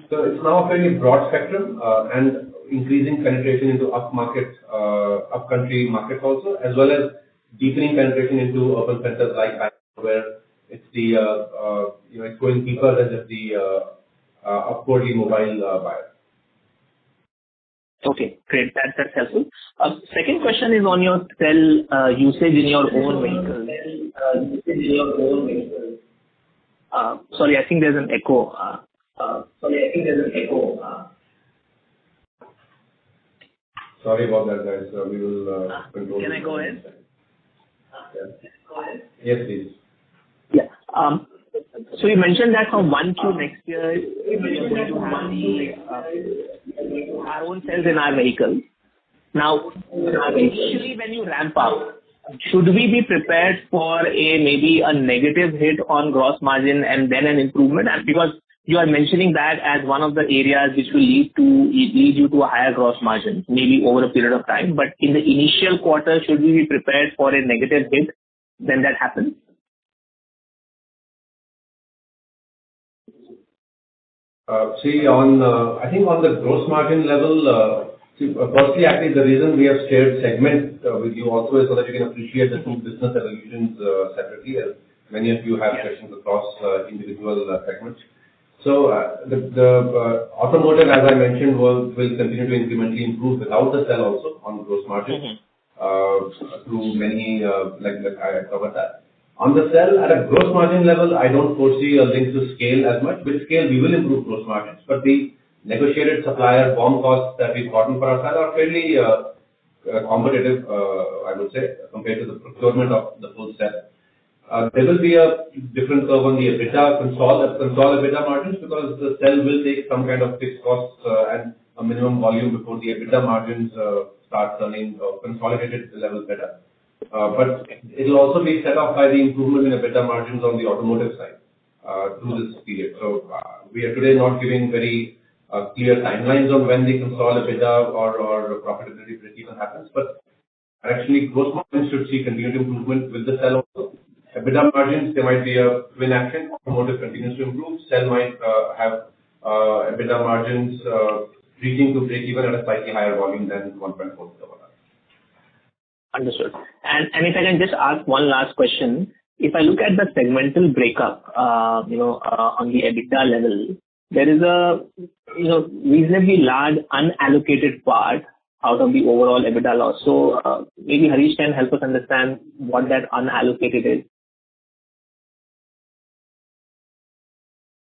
Speaker 3: So it's now a fairly broad spectrum and increasing penetration into upcountry markets also, as well as deepening penetration into urban centers like Bangalore, where it's it's going deeper than just the upwardly mobile buyer.
Speaker 10: Okay, great. That's helpful. Second question is on your cell usage in your own vehicles. Sorry, I think there's an echo.
Speaker 3: Sorry about that, guys. We will control.
Speaker 10: Can I go ahead?
Speaker 3: Yes, please.
Speaker 10: Yeah. So you mentioned that from 1Q next year, we are going to have our own cells in our vehicles. Now, initially when you ramp up, should we be prepared for maybe a negative hit on gross margin and then an improvement? And because you are mentioning that as one of the areas which will lead you to a higher gross margin, maybe over a period of time. But in the initial quarter, should we be prepared for a negative hit when that happens?
Speaker 3: I think on the gross margin level, firstly, actually the reason we have shared segment with you also is so that you can appreciate the two business evolutions separately, as many of you have questions across individual segments. So the automotive, as I mentioned, will continue to incrementally improve without the cell also on gross margin through many, like I covered that. On the cell, at a gross margin level, I don't foresee a link to scale as much. With scale, we will improve gross margins, but the negotiated supplier BOM costs that we've gotten for our cell are fairly competitive, I would say, compared to the procurement of the full cell. There will be a different curve on the EBITDA, consolidated EBITDA margins, because the cell will take some kind of fixed costs and a minimum volume before the EBITDA margins start turning consolidated level better. But it will also be set off by the improvement in EBITDA margins on the automotive side through this period. So we are today not giving very clear timelines on when the consolidated EBITDA or profitability breakeven happens, but actually gross margins should see continued improvement with the cell also. EBITDA margins, there might be a twin action. Automotive continues to improve. Cell might have EBITDA margins reaching to breakeven at a slightly higher volume than 1.4 kilowatt.
Speaker 10: Understood. And if I can just ask one last question. If I look at the segmental breakup, on the EBITDA level, there is a, reasonably large unallocated part out of the overall EBITDA loss. So maybe Harish can help us understand what that unallocated is.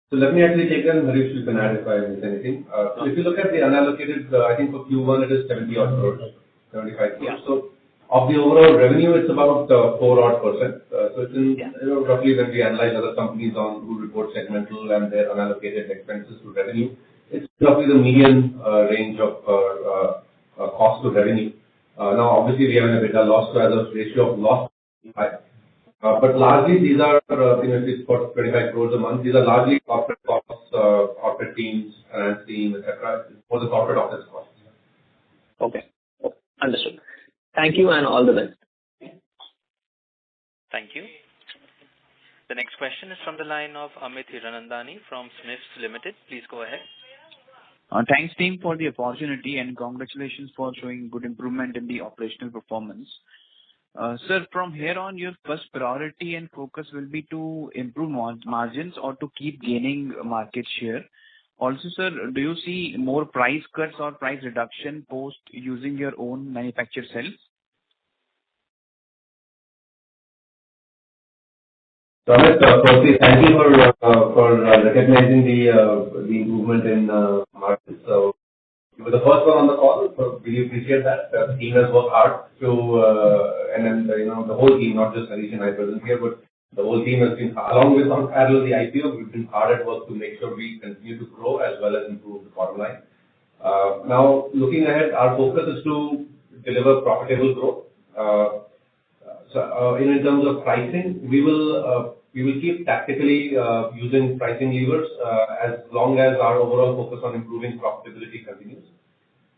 Speaker 3: So let me actually take that, and Harish, you can add if I miss anything. So if you look at the unallocated, I think for Q1 it is 70 odd crores, 75 crores.
Speaker 10: Yeah.
Speaker 3: So of the overall revenue, it's about 4 odd %. So it's in, roughly when we analyze other companies who report segmental and their unallocated expenses to revenue, it's roughly the median range of cost to revenue. Now, obviously, we have an EBITDA loss, so as a ratio of loss, high. But largely these are, if it's for 25 crores a month, these are largely corporate costs, corporate teams, finance team, etc., for the corporate office costs.
Speaker 10: Okay. Understood. Thank you and all the best.
Speaker 1: Thank you. The next question is from the line of Amit Hiranandani from Smiths Limited. Please go ahead.
Speaker 11: Thanks, team, for the opportunity, and congratulations for showing good improvement in the operational performance. Sir, from here on, your first priority and focus will be to improve margins or to keep gaining market share. Also, sir, do you see more price cuts or price reduction post using your own manufactured cells?
Speaker 3: Amit, firstly, thank you for recognizing the improvement in margins. So you were the first one on the call, so we appreciate that. The team has worked hard to, and then, the whole team, not just Harish and I present here, but the whole team has been, along with on parallel the IPO, we've been hard at work to make sure we continue to grow as well as improve the bottom line. Now, looking ahead, our focus is to deliver profitable growth. In terms of pricing, we will keep tactically using pricing levers as long as our overall focus on improving profitability continues.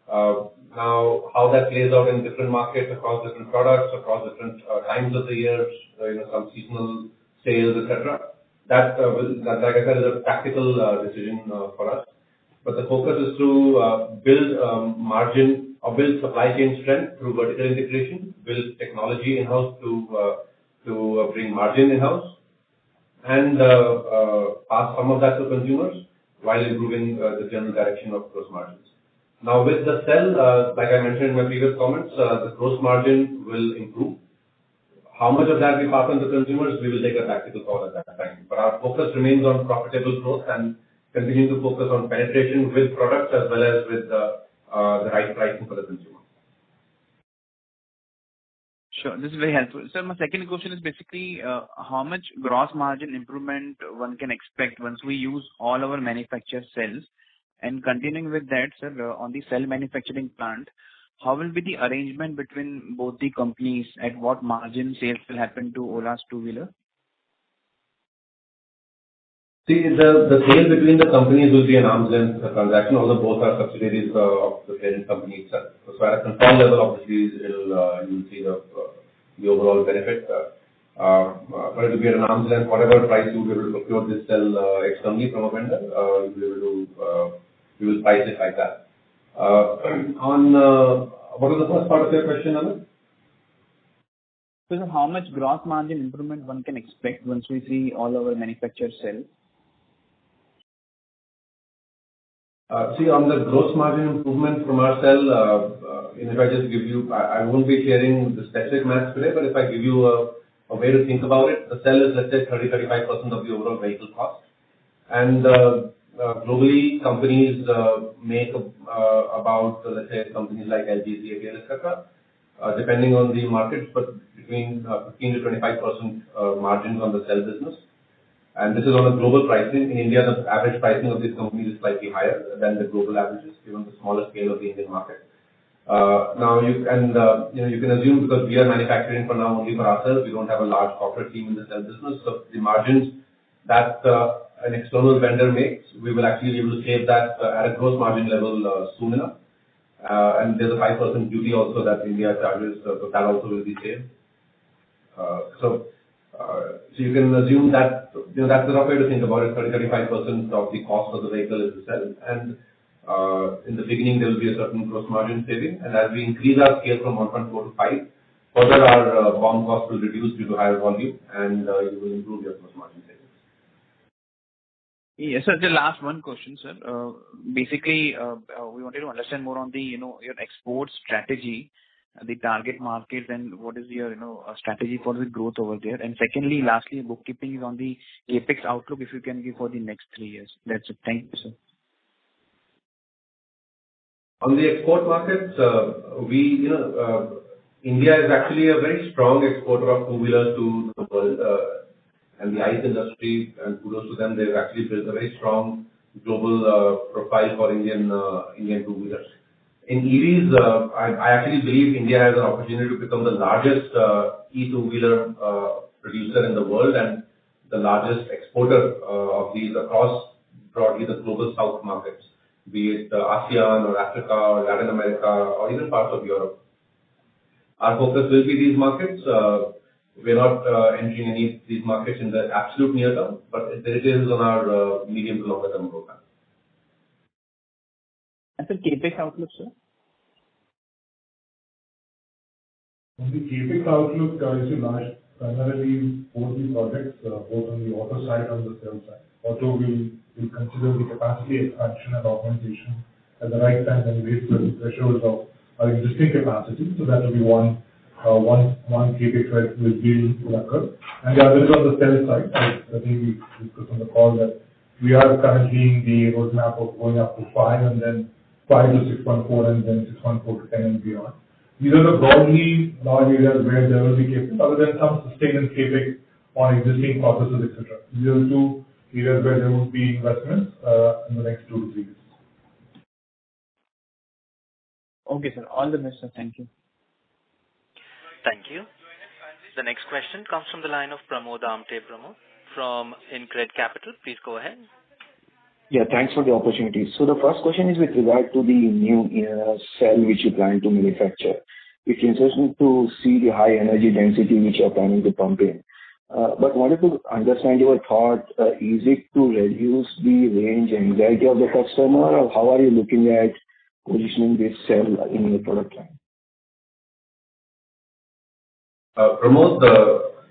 Speaker 3: Now, how that plays out in different markets, across different products, across different times of the year, some seasonal sales, et cetera, that, like I said, is a tactical decision for us. But the focus is to build margin or build supply chain strength through vertical integration, build technology in-house to bring margin in-house, and pass some of that to consumers while improving the general direction of gross margins. Now, with the cell, like I mentioned in my previous comments, the gross margin will improve. How much of that we pass on to consumers, we will take a tactical call at that time. But our focus remains on profitable growth and continue to focus on penetration with products as well as with the right pricing for the consumer.
Speaker 11: Sure. This is very helpful. Sir, my second question is basically how much gross margin improvement one can expect once we use all our manufactured cells. And continuing with that, sir, on the cell manufacturing plant, how will be the arrangement between both the companies? At what margin sales will happen to Ola's two-wheeler?
Speaker 3: See, the sale between the companies will be an arm's length transaction, although both are subsidiaries of the parent company itself. So at a control level, obviously, you'll see the overall benefit. But it will be at an arm's length. Whatever price you will be able to procure this cell externally from a vendor, you'll be able to, we will price it like that. What was the first part of your question, Amit?
Speaker 11: So how much gross margin improvement one can expect once we see all our manufactured cells?
Speaker 3: See, on the gross margin improvement from our cell, if I just give you, I won't be sharing the specific maths today, but if I give you a way to think about it, the cell is, let's say, 30-35% of the overall vehicle cost. And globally, companies make about, let's say, companies like LG, CATL, etc., depending on the markets, but between 15-25% margins on the cell business. And this is on a global pricing. In India, the average pricing of these companies is slightly higher than the global averages, given the smaller scale of the Indian market. Now, you can assume, because we are manufacturing for now only for ourselves, we don't have a large corporate team in the cell business. So the margins that an external vendor makes, we will actually be able to save that at a gross margin level soon enough. And there's a 5% duty also that India charges, so that also will be saved. So you can assume that, that's the rough way to think about it. 30-35% of the cost of the vehicle is the cell. And in the beginning, there will be a certain gross margin saving. And as we increase our scale from 1.4 to 5, further our BOM cost will reduce due to higher volume, and you will improve your gross margin savings.
Speaker 11: Yes, sir. The last one question, sir. Basically, we wanted to understand more on the, your export strategy, the target market, and what is your, strategy for the growth over there. And secondly, lastly, bookkeeping is on the capex outlook, if you can give for the next 3 years. That's it. Thank you, sir.
Speaker 3: On the export markets, India is actually a very strong exporter of two-wheelers to the world. And the ICE industry, and kudos to them, they've actually built a very strong global profile for Indian two-wheelers. In EVs, I actually believe India has an opportunity to become the largest e-two-wheeler producer in the world and the largest exporter of these across broadly the global south markets, be it ASEAN or Africa or Latin America or even parts of Europe. Our focus will be these markets. We're not entering any of these markets in the absolute near term, but it is on our medium to longer term program.
Speaker 11: And the capex outlook, sir?
Speaker 5: On the capex outlook, primarily both the projects, both on the auto side and the cell side. Auto will consider the capacity expansion and augmentation at the right time and raise the thresholds of our existing capacity. So that will be one one CapEx will occur. And the other is on the cell side. I think we discussed on the call that we are currently in the roadmap of going up to 5 and then 5 to 6.4 and then 6.4 to 10 and beyond. These are the broadly large areas where there will be CapEx, other than some sustained CapEx on existing processes, etc. These are the two areas where there will be investments in the next 2 to 3 years.
Speaker 11: Okay, sir. All the best, sir. Thank you.
Speaker 1: Thank you. The next question comes from the line of Pramod Amte from InCred Capital. Please go ahead.
Speaker 12: Yeah, thanks for the opportunity. So the first question is with regard to the new cell which you plan to manufacture. It's interesting to see the high energy density which you're planning to pump in. But wanted to understand your thought, is it to reduce the range anxiety of the customer, or how are you looking at positioning this cell in your product line?
Speaker 3: Pramod,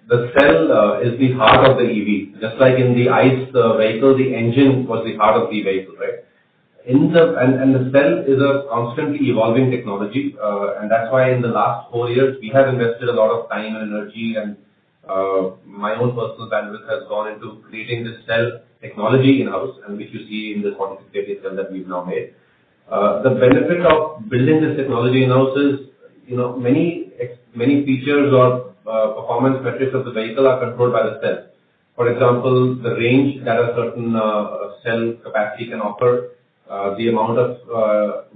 Speaker 3: the cell is the heart of the EV. Just like in the ICE vehicle, the engine was the heart of the vehicle, right? And the cell is a constantly evolving technology, and that's why in the last 4 years we have invested a lot of time and energy, and my own personal bandwidth has gone into creating this cell technology in-house, and which you see in the 4680 cell that we've now made. The benefit of building this technology in-house is, many features or performance metrics of the vehicle are controlled by the cell. For example, the range that a certain cell capacity can offer, the amount of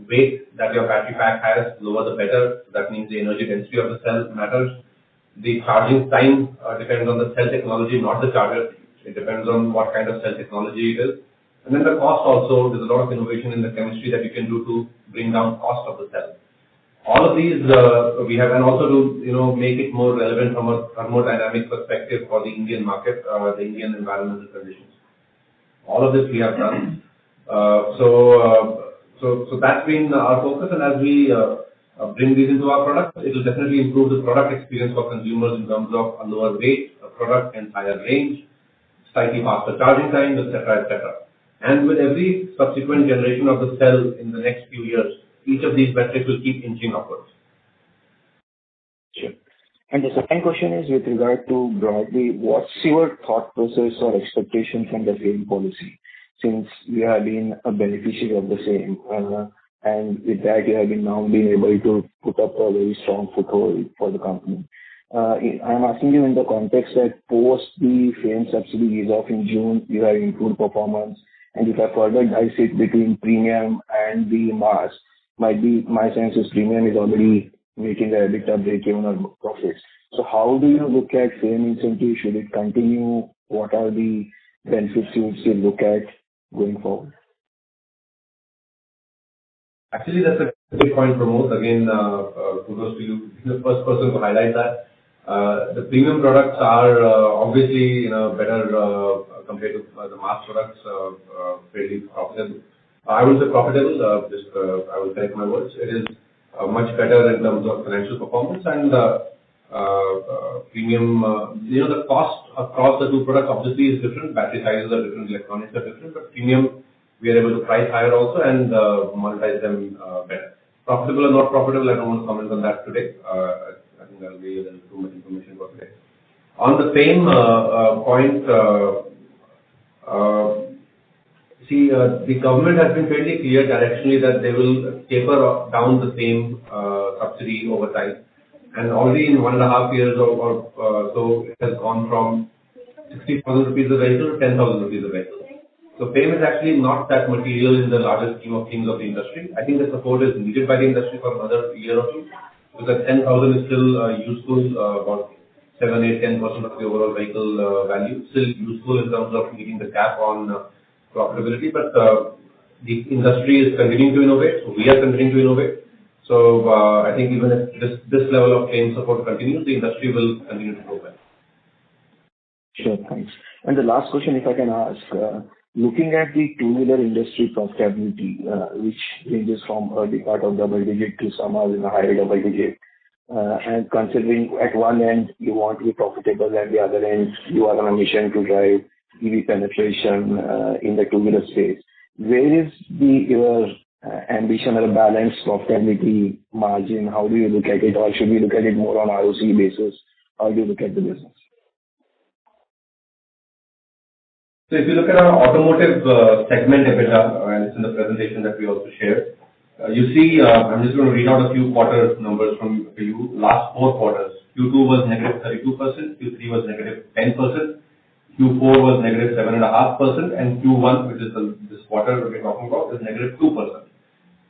Speaker 3: weight that your battery pack has, lower the better. That means the energy density of the cell matters. The charging time depends on the cell technology, not the charger. It depends on what kind of cell technology it is. And then the cost also, there's a lot of innovation in the chemistry that you can do to bring down cost of the cell. All of these we have, and also to make it more relevant from a thermodynamic perspective for the Indian market, the Indian environmental conditions. All of this we have done. So that's been our focus, and as we bring these into our product, it will definitely improve the product experience for consumers in terms of a lower weight, a product and higher range, slightly faster charging time, etc., etc. And with every subsequent generation of the cell in the next few years, each of these metrics will keep inching upwards.
Speaker 12: Sure. And the second question is with regard to broadly, what's your thought process or expectation from the FAME policy? Since you have been a beneficiary of the same, and with that you have now been able to put up a very strong foothold for the company. I'm asking you in the context that post the FAME subsidy is off in June, you have improved performance, and if I further dice it between premium and the mass, my sense is premium is already making a bit of break-even or profits. So how do you look at FAME incentive? Should it continue? What are the benefits you would still look at going forward?
Speaker 3: Actually, that's a good point, Pramod. Again, kudos to you. You're the first person to highlight that. The premium products are obviously better compared to the mass products, fairly profitable. I will say profitable, I will correct my words. It is much better in terms of financial performance, and premium, the cost across the two products obviously is different. Battery sizes are different, electronics are different, but premium, we are able to price higher also and monetize them better. Profitable or not profitable, I don't want to comment on that today. I think that will be a little too much information for today. On the same point, the government has been fairly clear directionally that they will taper down the same subsidy over time. And already in 1.5 years or so, it has gone from 60,000 rupees a vehicle to 10,000 rupees a vehicle. So FAME is actually not that material in the larger scheme of things of the industry. I think the support is needed by the industry for another year or two, because 10,000 is still useful, about 7, 8, 10% of the overall vehicle value, still useful in terms of meeting the cap on profitability. But the industry is continuing to innovate, so we are continuing to innovate. So I think even if this level of FAME support continues, the industry will continue to grow well.
Speaker 12: Sure, thanks. And the last question, if I can ask, looking at the two-wheeler industry profitability, which ranges from early part of double digit to some are in a higher double digit, and considering at one end you want to be profitable, and the other end you are on a mission to drive EV penetration in the two-wheeler space, where is your ambition or a balanced profitability margin? How do you look at it? Or should we look at it more on ROC basis? How do you look at the business?
Speaker 3: So if you look at our automotive segment EBITDA, and it's in the presentation that we also shared, you see, I'm just going to read out a few quarter numbers for you. Last 4 quarters, Q2 was negative 32%, Q3 was negative 10%, Q4 was negative 7.5%, and Q1, which is this quarter we're talking about, is negative 2%.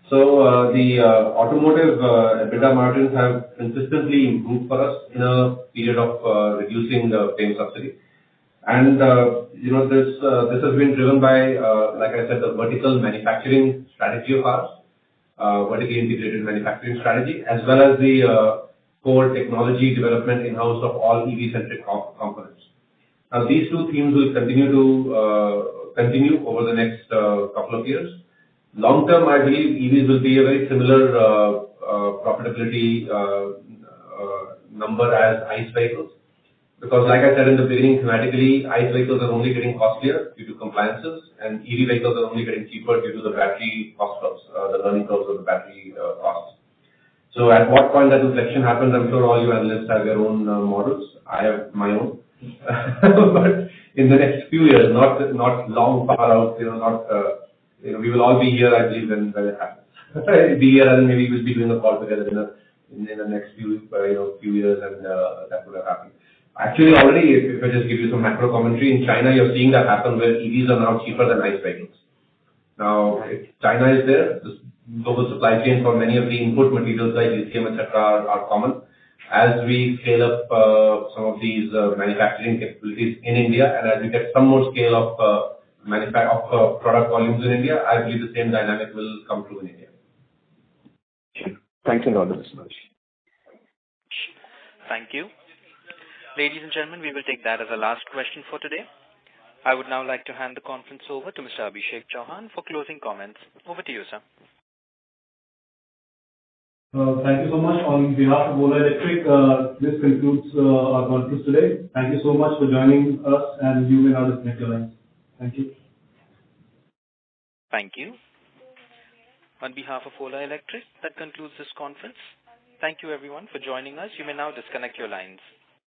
Speaker 3: So the automotive EBITDA margins have consistently improved for us in a period of reducing the FAME subsidy. And this has been driven by, like I said, the vertical manufacturing strategy of ours, vertically integrated manufacturing strategy, as well as the core technology development in-house of all EV-centric components. Now, these two themes will continue over the next couple of years. Long term, I believe EVs will be a very similar profitability number as ICE vehicles. Because like I said in the beginning, thematically, ICE vehicles are only getting costlier due to compliances, and EV vehicles are only getting cheaper due to the battery cost curves, the learning curves of the battery costs. So at what point that inflection happens, I'm sure all you analysts have your own models. I have my own. But in the next few years, not long far out, we will all be here, I believe, when it happens. Be here, and maybe we'll be doing a call together in the next few years, and that would have happened. Actually, already, if I just give you some macro commentary, in China, you're seeing that happen where EVs are now cheaper than ICE vehicles. Now, if China is there, the global supply chain for many of the input materials like lithium, etc., are common. As we scale up some of these manufacturing capabilities in India, and as we get some more scale of product volumes in India, I believe the same dynamic will come true in India.
Speaker 12: Sure. Thanks a lot, Mr. Nash.
Speaker 1: Thank you. Ladies and gentlemen, we will take that as a last question for today. I would now like to hand the conference over to Mr. Abhishek Chauhan for closing comments. Over to you, sir.
Speaker 2: Thank you so much. On behalf of Ola Electric, this concludes our conference today. Thank you so much for joining us, and you may now disconnect your lines. Thank you.
Speaker 1: Thank you. On behalf of Ola Electric, that concludes this conference. Thank you everyone for joining us. You may now disconnect your lines.